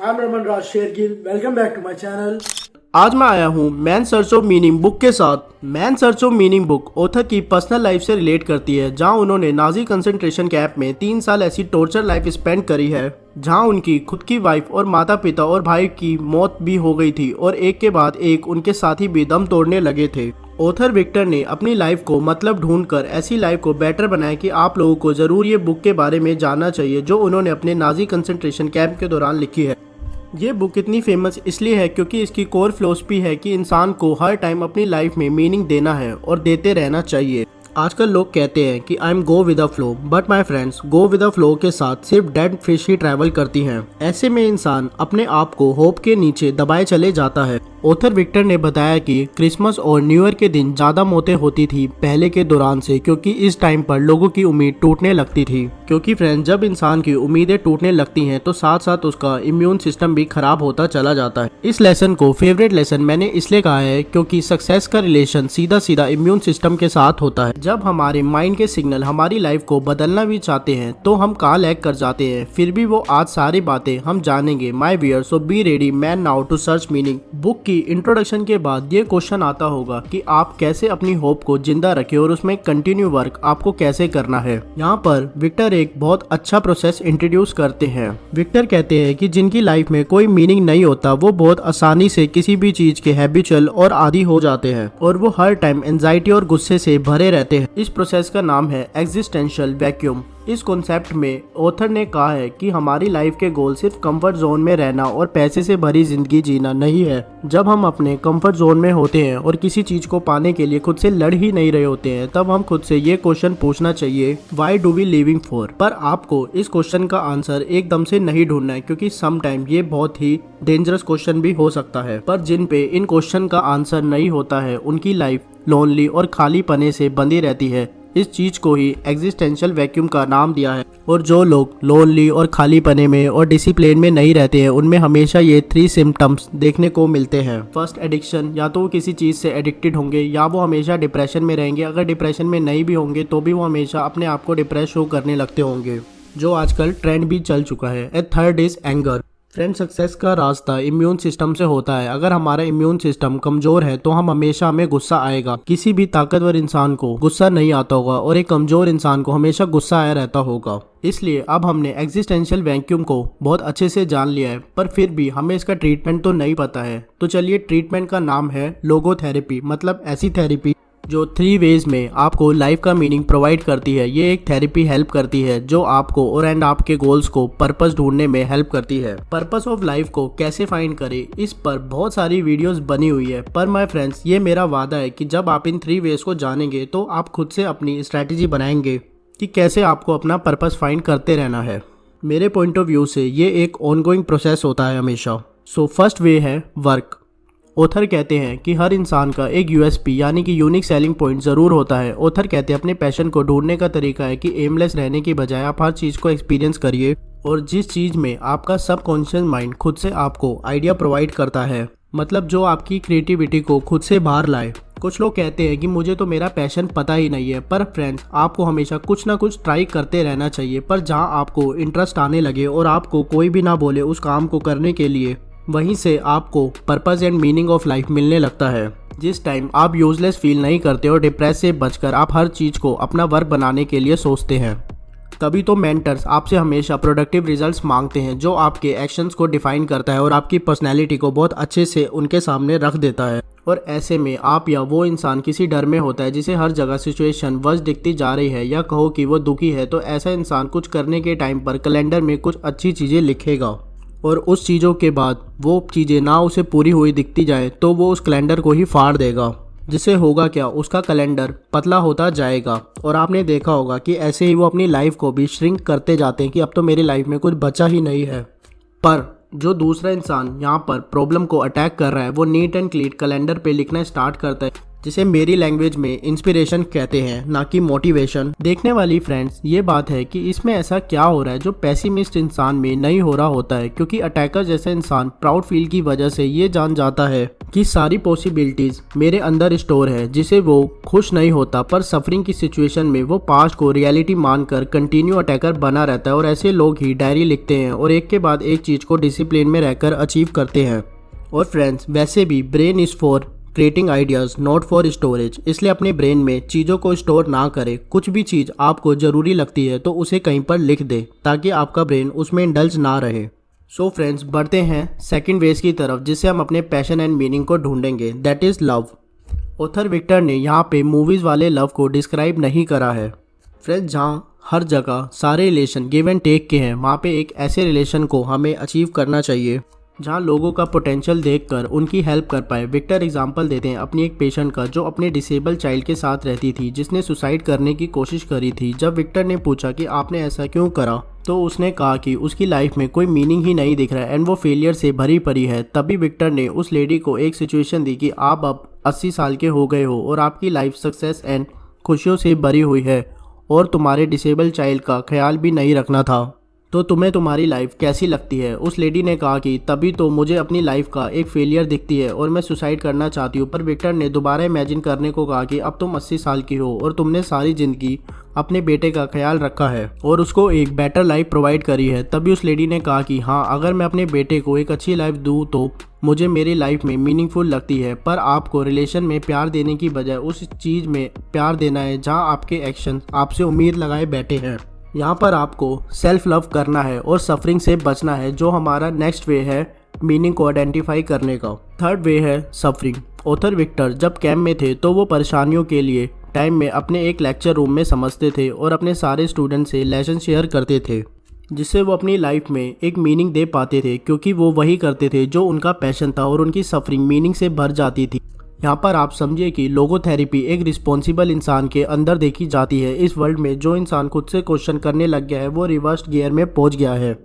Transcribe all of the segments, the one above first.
I am Raman Raj Shergill. Welcome back to my channel. आज मैं आया हूँ man search of meaning book के साथ। Man search of meaning book author की पर्सनल लाइफ से रिलेट करती है, जहाँ उन्होंने नाजी कंसंट्रेशन कैंप में 3 साल ऐसी टॉर्चर लाइफ स्पेंड करी है, जहाँ उनकी खुद की वाइफ और माता पिता और भाई की मौत भी हो गई थी और एक के बाद एक उनके साथी भी दम तोड़ने लगे थे। ऑथर विक्टर ने अपनी लाइफ को मतलब ढूंढकर ऐसी लाइफ को बेटर बनाया कि आप लोगों को ज़रूर ये बुक के बारे में जानना चाहिए, जो उन्होंने अपने नाजी कंसंट्रेशन कैंप के दौरान लिखी है। ये बुक इतनी फेमस इसलिए है क्योंकि इसकी कोर फिलॉसफी है कि इंसान को हर टाइम अपनी लाइफ में मीनिंग देना है और देते रहना चाहिए। आजकल लोग कहते हैं कि I am go with the flow, but my friends, go with the flow के साथ सिर्फ डेड फिश ही ट्रैवल करती हैं। ऐसे में इंसान अपने आप को होप के नीचे दबाए चले जाता है। ऑथर विक्टर ने बताया कि क्रिसमस और न्यू ईयर के दिन ज़्यादा मौतें होती थी पहले के दौरान से, क्योंकि इस टाइम पर लोगों की उम्मीद टूटने लगती थी। क्योंकि फ्रेंड्स, जब इंसान की उम्मीदें टूटने लगती हैं तो साथ साथ उसका इम्यून सिस्टम भी खराब होता चला जाता है। इस लेसन को फेवरेट लेसन मैंने इसलिए कहा है क्योंकि सक्सेस का रिलेशन सीधा सीधा इम्यून सिस्टम के साथ होता है। जब हमारे माइंड के सिग्नल हमारी लाइफ को बदलना भी चाहते हैं तो हम कहाँ लैग कर जाते हैं। फिर भी वो आज सारी बातें हम जानेंगे my viewers, so be ready man now to search meaning. Book की इंट्रोडक्शन के बाद ये क्वेश्चन आता होगा कि आप कैसे अपनी होप को जिंदा रखें और उसमें कंटिन्यू वर्क आपको कैसे करना है। यहाँ पर विक्टर एक बहुत अच्छा प्रोसेस इंट्रोड्यूस करते हैं। विक्टर कहते हैं कि जिनकी लाइफ में कोई मीनिंग नहीं होता वो बहुत आसानी से किसी भी चीज के हैबिचुअल और आदी हो जाते हैं और वो हर टाइम एंजाइटी और गुस्से से भरे रहते हैं। इस प्रोसेस का नाम है एग्जिस्टेंशियल वैक्यूम। इस कॉन्सेप्ट में ऑथर ने कहा है कि हमारी लाइफ के गोल सिर्फ कंफर्ट जोन में रहना और पैसे से भरी जिंदगी जीना नहीं है। जब हम अपने कंफर्ट जोन में होते हैं और किसी चीज को पाने के लिए खुद से लड़ ही नहीं रहे होते हैं, तब हम खुद से ये क्वेश्चन पूछना चाहिए, why do we living for. पर आपको इस क्वेश्चन का आंसर एकदम से नहीं ढूंढना है, क्योंकि सम टाइम ये बहुत ही डेंजरस क्वेश्चन भी हो सकता है। पर जिन पे इन क्वेश्चन का आंसर नहीं होता है उनकी लाइफ लोनली और खाली पने से बंधी रहती है। इस चीज को ही एग्जिस्टेंशियल वैक्यूम का नाम दिया है। और जो लोग लोनली और खाली पने में और डिसिप्लिन में नहीं रहते हैं उनमें हमेशा ये 3 सिम्टम्स देखने को मिलते हैं। First, addiction. या तो वो किसी चीज से एडिक्टेड होंगे या वो हमेशा डिप्रेशन में रहेंगे। अगर डिप्रेशन में नहीं भी होंगे तो भी वो हमेशा अपने आप को डिप्रेस शो करने लगते होंगे, जो आजकल ट्रेंड भी चल चुका है। And third is anger. Friend, success का रास्ता इम्यून सिस्टम से होता है। अगर हमारा इम्यून सिस्टम कमजोर है तो हमें गुस्सा आएगा। किसी भी ताकतवर इंसान को गुस्सा नहीं आता होगा और एक कमजोर इंसान को हमेशा गुस्सा आया रहता होगा। इसलिए अब हमने एग्जिस्टेंशियल वैक्यूम को बहुत अच्छे से जान लिया है, पर फिर भी हमें इसका ट्रीटमेंट तो नहीं पता है। तो चलिए, ट्रीटमेंट का नाम है लोगोथेरेपी, मतलब ऐसी थेरेपी जो 3 वेज में आपको लाइफ का मीनिंग प्रोवाइड करती है। ये एक थेरेपी हेल्प करती है जो आपको और आपके गोल्स को पर्पस ढूंढने में हेल्प करती है। पर्पस ऑफ लाइफ को कैसे फाइंड करें, इस पर बहुत सारी वीडियोस बनी हुई है। पर माय फ्रेंड्स, ये मेरा वादा है कि जब आप इन 3 वेज को जानेंगे तो आप खुद से अपनी स्ट्रैटेजी बनाएंगे कि कैसे आपको अपना पर्पस फाइंड करते रहना है। मेरे पॉइंट ऑफ व्यू से ये एक ऑनगोइंग प्रोसेस होता है हमेशा। सो फर्स्ट वे है वर्क। ऑथर कहते हैं कि हर इंसान का एक यूएसपी यानी कि यूनिक सेलिंग पॉइंट ज़रूर होता है। ऑथर कहते हैं अपने पैशन को ढूंढने का तरीका है कि एमलेस रहने की बजाय आप हर चीज़ को एक्सपीरियंस करिए, और जिस चीज़ में आपका सबकॉन्शियस माइंड खुद से आपको आइडिया प्रोवाइड करता है, मतलब जो आपकी क्रिएटिविटी को खुद से बाहर लाए। कुछ लोग कहते हैं कि मुझे तो मेरा पैशन पता ही नहीं है, पर फ्रेंड्स, आपको हमेशा कुछ ना कुछ ट्राई करते रहना चाहिए। पर जहाँ आपको इंटरेस्ट आने लगे और आपको कोई भी ना बोले उस काम को करने के लिए, वहीं से आपको purpose and meaning of life मिलने लगता है। जिस टाइम आप यूजलेस फील नहीं करते और डिप्रेस से बचकर आप हर चीज़ को अपना वर्क बनाने के लिए सोचते हैं, तभी तो मेंटर्स आपसे हमेशा प्रोडक्टिव रिजल्ट्स मांगते हैं, जो आपके एक्शंस को डिफाइन करता है और आपकी पर्सनैलिटी को बहुत अच्छे से उनके सामने रख देता है। और ऐसे में आप या वो इंसान किसी डर में होता है जिसे हर जगह सिचुएशन वर्स दिखती जा रही है, या कहो कि वो दुखी है, तो ऐसा इंसान कुछ करने के टाइम पर कैलेंडर में कुछ अच्छी चीज़ें लिखेगा और उस चीज़ों के बाद वो चीज़ें ना उसे पूरी हुई दिखती जाए तो वो उस कैलेंडर को ही फाड़ देगा, जिससे होगा क्या, उसका कैलेंडर पतला होता जाएगा। और आपने देखा होगा कि ऐसे ही वो अपनी लाइफ को भी श्रिंक करते जाते हैं कि अब तो मेरी लाइफ में कुछ बचा ही नहीं है। पर जो दूसरा इंसान यहाँ पर प्रॉब्लम को अटैक कर रहा है वो नीट एंड क्लीन कैलेंडर पे लिखना स्टार्ट करता है जिसे मेरी लैंग्वेज में इंस्पिरेशन कहते हैं, ना कि मोटिवेशन। देखने वाली फ्रेंड्स, ये बात है कि इसमें ऐसा क्या हो रहा है जो पेसिमिस्ट इंसान में नहीं हो रहा होता है, क्योंकि अटैकर जैसा इंसान प्राउड फील की वजह से ये जान जाता है कि सारी पॉसिबिलिटीज मेरे अंदर स्टोर है, जिसे वो खुश नहीं होता, पर सफरिंग की सिचुएशन में वो पास्ट को रियलिटी मानकर कंटिन्यू अटैकर बना रहता है। और ऐसे लोग ही डायरी लिखते हैं और एक के बाद एक चीज को डिसिप्लिन में रहकर अचीव करते हैं। और फ्रेंड्स, वैसे भी brain is for creating ideas not for storage, इसलिए अपने ब्रेन में चीज़ों को स्टोर ना करें। कुछ भी चीज़ आपको ज़रूरी लगती है तो उसे कहीं पर लिख दे, ताकि आपका ब्रेन उसमें इंडल्ज ना रहे। सो फ्रेंड्स, बढ़ते हैं सेकंड वेज की तरफ, जिससे हम अपने पैशन एंड मीनिंग को ढूंढेंगे, that is love. Author Victor ने यहाँ पे मूवीज़ वाले लव को डिस्क्राइब नहीं करा है। फ्रेंड्स, जहाँ हर जगह सारे रिलेशन गिव एंड टेक के हैं, वहाँ पे एक ऐसे रिलेशन को हमें अचीव करना चाहिए जहाँ लोगों का पोटेंशियल देखकर उनकी हेल्प कर पाए। विक्टर एग्जांपल देते हैं अपनी एक पेशेंट का, जो अपने डिसेबल चाइल्ड के साथ रहती थी, जिसने सुसाइड करने की कोशिश करी थी। जब विक्टर ने पूछा कि आपने ऐसा क्यों करा, तो उसने कहा कि उसकी लाइफ में कोई मीनिंग ही नहीं दिख रहा है एंड वो फेलियर से भरी पड़ी है। तभी विक्टर ने उस लेडी को एक सिचुएशन दी कि आप अब 80 साल के हो गए हो और आपकी लाइफ सक्सेस एंड खुशियों से भरी हुई है और तुम्हारे डिसेबल चाइल्ड का ख्याल भी नहीं रखना था, तो तुम्हें तुम्हारी लाइफ कैसी लगती है। उस लेडी ने कहा कि तभी तो मुझे अपनी लाइफ का एक फेलियर दिखती है और मैं सुसाइड करना चाहती हूँ। पर विक्टर ने दोबारा इमेजिन करने को कहा कि अब तुम 80 साल की हो और तुमने सारी ज़िंदगी अपने बेटे का ख्याल रखा है और उसको एक बेटर लाइफ प्रोवाइड करी है। तभी उस लेडी ने कहा कि हाँ, अगर मैं अपने बेटे को एक अच्छी लाइफ दूँ तो मुझे मेरी लाइफ में मीनिंगफुल लगती है। पर आपको रिलेशन में प्यार देने की बजाय उस चीज़ में प्यार देना है जहाँ आपके एक्शन आपसे उम्मीद लगाए बैठे हैं। यहाँ पर आपको सेल्फ लव करना है और सफरिंग से बचना है, जो हमारा नेक्स्ट वे है मीनिंग को आइडेंटिफाई करने का। थर्ड वे है सफरिंग। ऑथर विक्टर जब कैंप में थे तो वो परेशानियों के लिए टाइम में अपने एक लेक्चर रूम में समझते थे और अपने सारे स्टूडेंट से लेसन शेयर करते थे, जिससे वो अपनी लाइफ में एक मीनिंग दे पाते थे, क्योंकि वो वही करते थे जो उनका पैशन था और उनकी सफरिंग मीनिंग से भर जाती थी। यहाँ पर आप समझिए कि लोगोथेरेपी एक रिस्पॉन्सिबल इंसान के अंदर देखी जाती है। इस वर्ल्ड में जो इंसान खुद से क्वेश्चन करने लग गया है वो रिवर्स गियर में पहुँच गया है।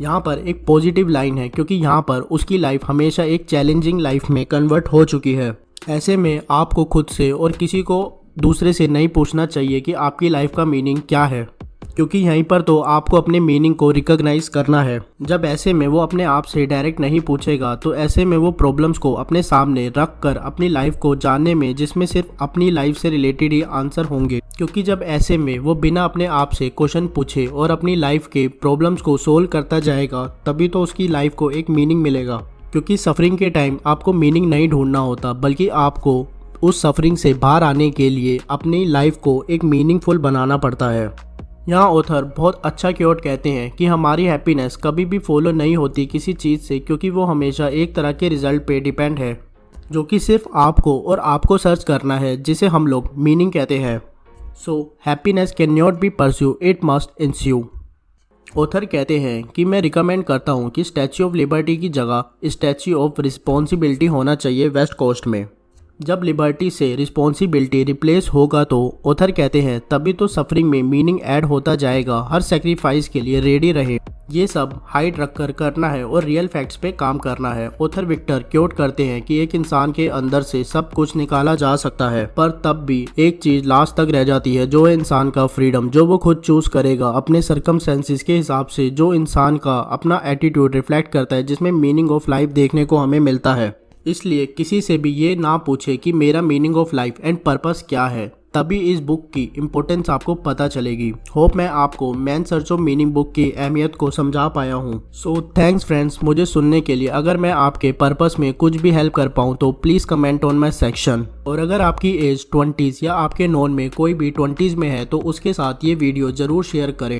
यहाँ पर एक पॉजिटिव लाइन है, क्योंकि यहाँ पर उसकी लाइफ हमेशा एक चैलेंजिंग लाइफ में कन्वर्ट हो चुकी है। ऐसे में आपको खुद से और किसी को दूसरे से नहीं पूछना चाहिए कि आपकी लाइफ का मीनिंग क्या है, क्योंकि यहीं पर तो आपको अपने मीनिंग को रिकॉग्नाइज करना है। जब ऐसे में वो अपने आप से डायरेक्ट नहीं पूछेगा तो ऐसे में वो प्रॉब्लम्स को अपने सामने रख कर अपनी लाइफ को जानने में, जिसमें सिर्फ अपनी लाइफ से रिलेटेड ही आंसर होंगे, क्योंकि जब ऐसे में वो बिना अपने आप से क्वेश्चन पूछे और अपनी लाइफ के प्रॉब्लम्स को सोल्व करता जाएगा, तभी तो उसकी लाइफ को एक मीनिंग मिलेगा। क्योंकि सफरिंग के टाइम आपको मीनिंग नहीं ढूंढना होता, बल्कि आपको उस सफरिंग से बाहर आने के लिए अपनी लाइफ को एक मीनिंगफुल बनाना पड़ता है। यहाँ ऑथर बहुत अच्छा क्योट कहते हैं कि हमारी हैप्पीनेस कभी भी फॉलो नहीं होती किसी चीज़ से, क्योंकि वो हमेशा एक तरह के रिजल्ट पे डिपेंड है, जो कि सिर्फ आपको और आपको सर्च करना है, जिसे हम लोग मीनिंग कहते हैं। So happiness can not be pursue, it must ensue. Author कहते हैं कि मैं रिकमेंड करता हूँ कि स्टैच्यू ऑफ लिबर्टी की जगह स्टैच्यू ऑफ रिस्पॉन्सिबिलिटी होना चाहिए वेस्ट कोस्ट में। जब लिबर्टी से रिस्पॉन्सिबिलिटी रिप्लेस होगा तो ऑथर कहते हैं तभी तो सफरिंग में मीनिंग ऐड होता जाएगा। हर सेक्रीफाइस के लिए रेडी रहे, ये सब हाइड रखकर करना है और रियल फैक्ट्स पे काम करना है। ऑथर विक्टर क्योट करते हैं कि एक इंसान के अंदर से सब कुछ निकाला जा सकता है, पर तब भी एक चीज लास्ट तक रह जाती है, जो है इंसान का फ्रीडम, जो वो खुद चूज करेगा अपने सर्कमस्टेंसेस के हिसाब से, जो इंसान का अपना एटीट्यूड रिफ्लेक्ट करता है, जिसमें मीनिंग ऑफ लाइफ देखने को हमें मिलता है। इसलिए किसी से भी ये ना पूछे कि मेरा meaning of life and purpose क्या है, तभी इस बुक की इम्पोर्टेंस आपको पता चलेगी। होप मैं आपको man search of meaning book की अहमियत को समझा पाया हूँ। सो थैंक्स फ्रेंड्स मुझे सुनने के लिए। अगर मैं आपके पर्पस में कुछ भी हेल्प कर पाऊँ तो please comment on my section. और अगर आपकी एज 20s या आपके नॉन में कोई भी 20s में है तो उसके साथ ये वीडियो ज़रूर शेयर करें।